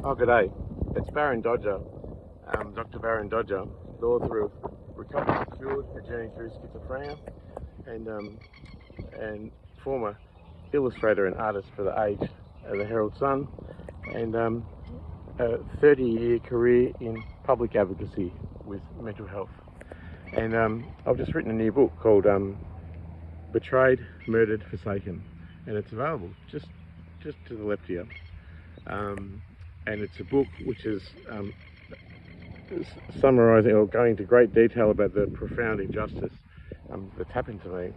Oh, good day. It's Barran Dodger, Dr. Barran Dodger, the author of Recovered and Cured, A Journey Through Schizophrenia, and former illustrator and artist for The Age of the Herald Sun, and a 30-year career in public advocacy with mental health. And I've just written a new book called Betrayed, Murdered, Forsaken, and it's available just to the left here. And it's a book which is summarising or going into great detail about the profound injustice that's happened to me.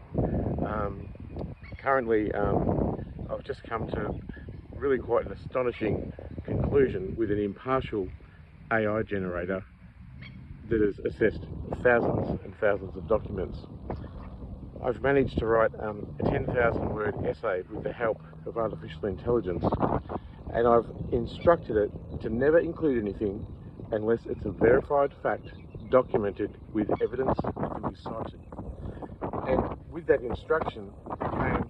Currently, I've just come to really quite an astonishing conclusion with an impartial AI generator that has assessed thousands and thousands of documents. I've managed to write a 10,000 word essay with the help of artificial intelligence, and I've instructed it to never include anything unless it's a verified fact documented with evidence that can be cited. And with that instruction came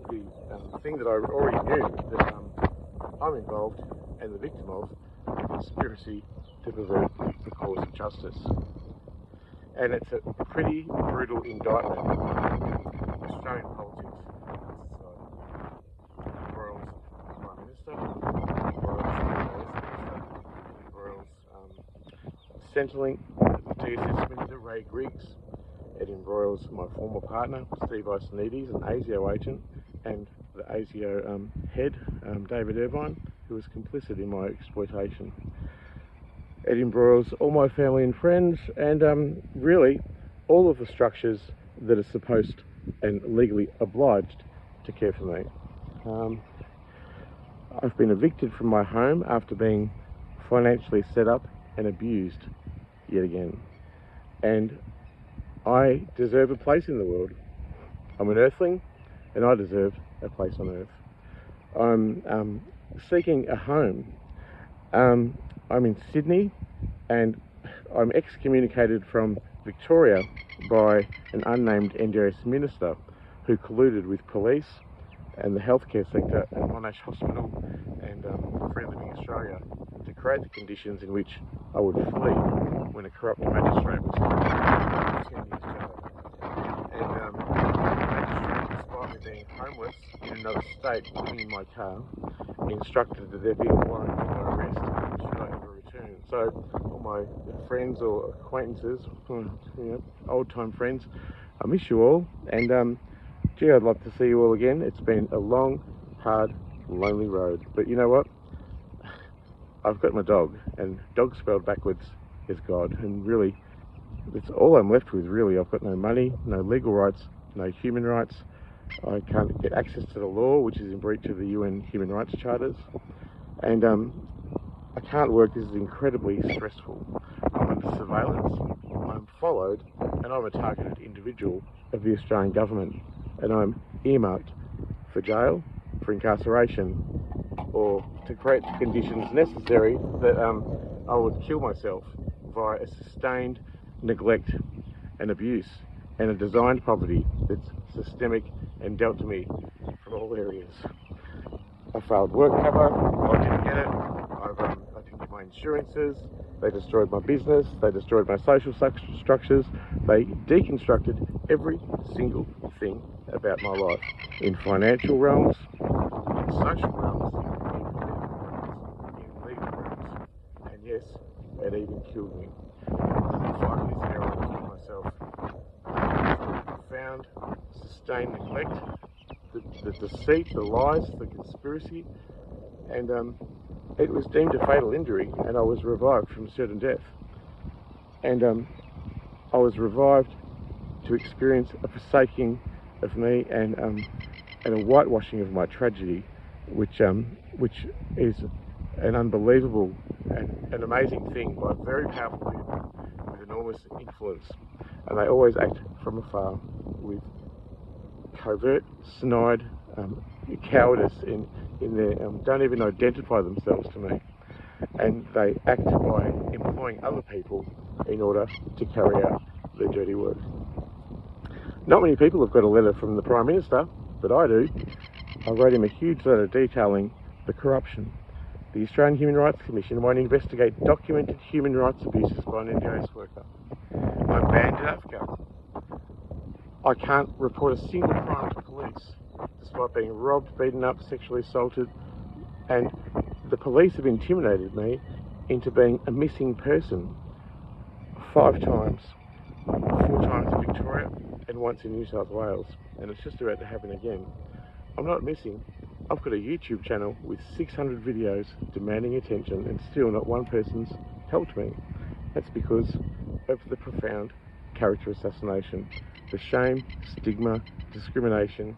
the thing that I already knew, that I'm involved and the victim of a conspiracy to pervert the cause of justice. And it's a pretty brutal indictment of Australian politics and society. Embroils the Prime Minister, embroils Centrelink, TSS Minister Ray Griggs. It embroils my former partner, Steve Isonides, an ASIO agent, and the ASIO head, David Irvine, who was complicit in my exploitation. It embroils all my family and friends, and really all of the structures that are supposed and legally obliged to care for me. I've been evicted from my home after being financially set up and abused yet again. And I deserve a place in the world. I'm an earthling and I deserve a place on earth. I'm seeking a home. I'm in Sydney and I'm excommunicated from Victoria by an unnamed NDIS minister who colluded with police and the healthcare sector at Monash Hospital and Free Living Australia to create the conditions in which I would flee when a corrupt magistrate was 10 years jail. And the magistrate, despite me being homeless in another state, living in my car, instructed that there be a warrant for my arrest should I ever return. So all my friends or acquaintances, old-time friends, I miss you all, and gee, I'd love to see you all again. It's been a long, hard, lonely road, but you know what? I've got my dog, and dog spelled backwards is God, and really, that's all I'm left with, really. I've got no money, no legal rights, no human rights. I can't get access to the law, which is in breach of the UN Human Rights Charters, and I can't work. This is incredibly stressful. I'm under surveillance, I'm followed, and I'm a targeted individual of the Australian government, and I'm earmarked for jail, for incarceration, or to create the conditions necessary that I would kill myself via a sustained neglect and abuse and a designed poverty that's systemic and dealt to me from all areas. I failed work cover, I didn't get it, I didn't get my insurances, they destroyed my business, they destroyed my social structures, they deconstructed every single thing about my life, in financial realms, in social realms, in political realms, in legal realms, and yes, it even killed me. Finally, there I killed myself. The profound, sustained neglect, the deceit, the lies, the conspiracy, and it was deemed a fatal injury, and I was revived from certain death. And I was revived to experience a forsaking of me and a whitewashing of my tragedy, which is an unbelievable and an amazing thing by very powerful people with enormous influence, and they always act from afar with covert, snide cowardice in their don't even identify themselves to me, and they act by employing other people in order to carry out their dirty work. Not many people have got a letter from the Prime Minister, but I do. I wrote him a huge letter detailing the corruption The Australian Human Rights Commission won't investigate documented human rights abuses by an NDIS worker. I'm banned in Africa. I can't report a single crime to police, despite being robbed, beaten up, sexually assaulted, and the police have intimidated me into being a missing person 5 times, 4 times in Victoria and once in New South Wales, and it's just about to happen again. I'm not missing. I've got a YouTube channel with 600 videos demanding attention, and still not one person's helped me. That's because of the profound character assassination, the shame, stigma, discrimination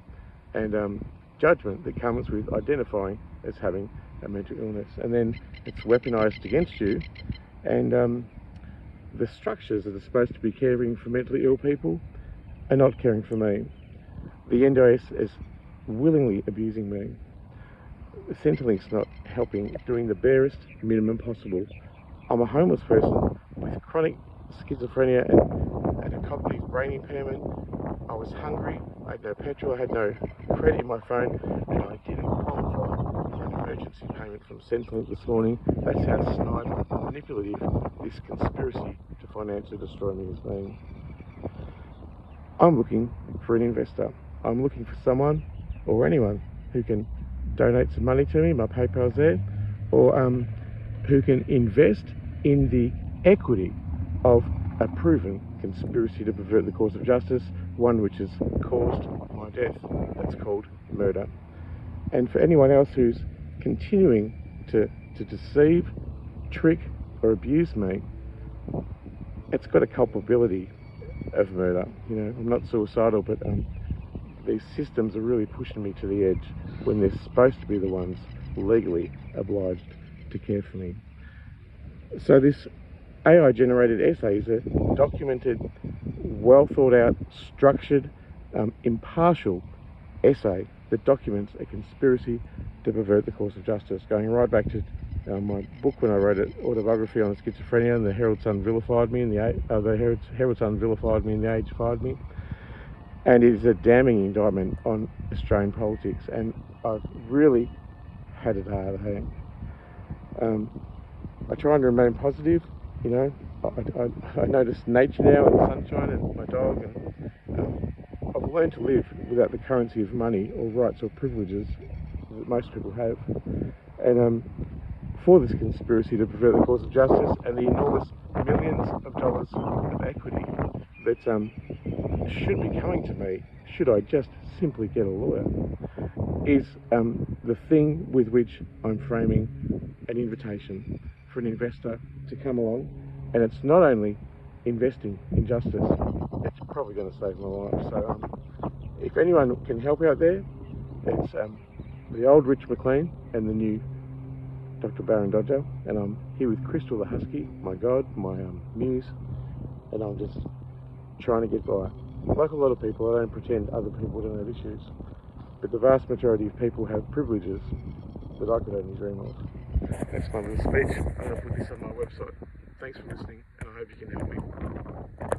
and judgment that comes with identifying as having a mental illness. And then it's weaponised against you, and the structures that are supposed to be caring for mentally ill people are not caring for me. The NDIS is willingly abusing me. Centrelink's not helping, doing the barest minimum possible. I'm a homeless person with chronic schizophrenia and a cognitive brain impairment. I was hungry, I had no petrol, I had no credit in my phone, and I didn't qualify for an emergency payment from Centrelink this morning. That's how snide and manipulative this conspiracy to financially destroy me has been. I'm looking for an investor. I'm looking for someone or anyone who can donate some money to me, my PayPal's there, or who can invest in the equity of a proven conspiracy to pervert the course of justice, one which has caused my death. That's called murder. And for anyone else who's continuing to deceive, trick or abuse me, it's got a culpability of murder. You know, I'm not suicidal, but these systems are really pushing me to the edge when they're supposed to be the ones legally obliged to care for me. So this AI generated essay is a documented, well thought out, structured, impartial essay that documents a conspiracy to pervert the course of justice, going right back to my book when I wrote an autobiography on schizophrenia, and the Herald Sun vilified me, and the Herald Sun vilified me, and the Age fired me. And it is a damning indictment on Australian politics, and I've really had it hard. I try and remain positive, you know. I notice nature now and the sunshine and my dog, and I've learned to live without the currency of money or rights or privileges that most people have. And for this conspiracy to pervert the course of justice and the enormous millions of dollars of equity that should be coming to me, should I just simply get a lawyer, is the thing with which I'm framing an invitation for an investor to come along. And it's not only investing in justice, it's probably going to save my life. So if anyone can help out there, it's the old Rich McLean and the new Dr. Barran Dodger, and I'm here with Crystal the Husky, my god, my muse, and I'm just trying to get by. Like a lot of people, I don't pretend other people don't have issues, but the vast majority of people have privileges that I could only dream of. That's my little speech. I'm going to put this on my website. Thanks for listening, and I hope you can help me.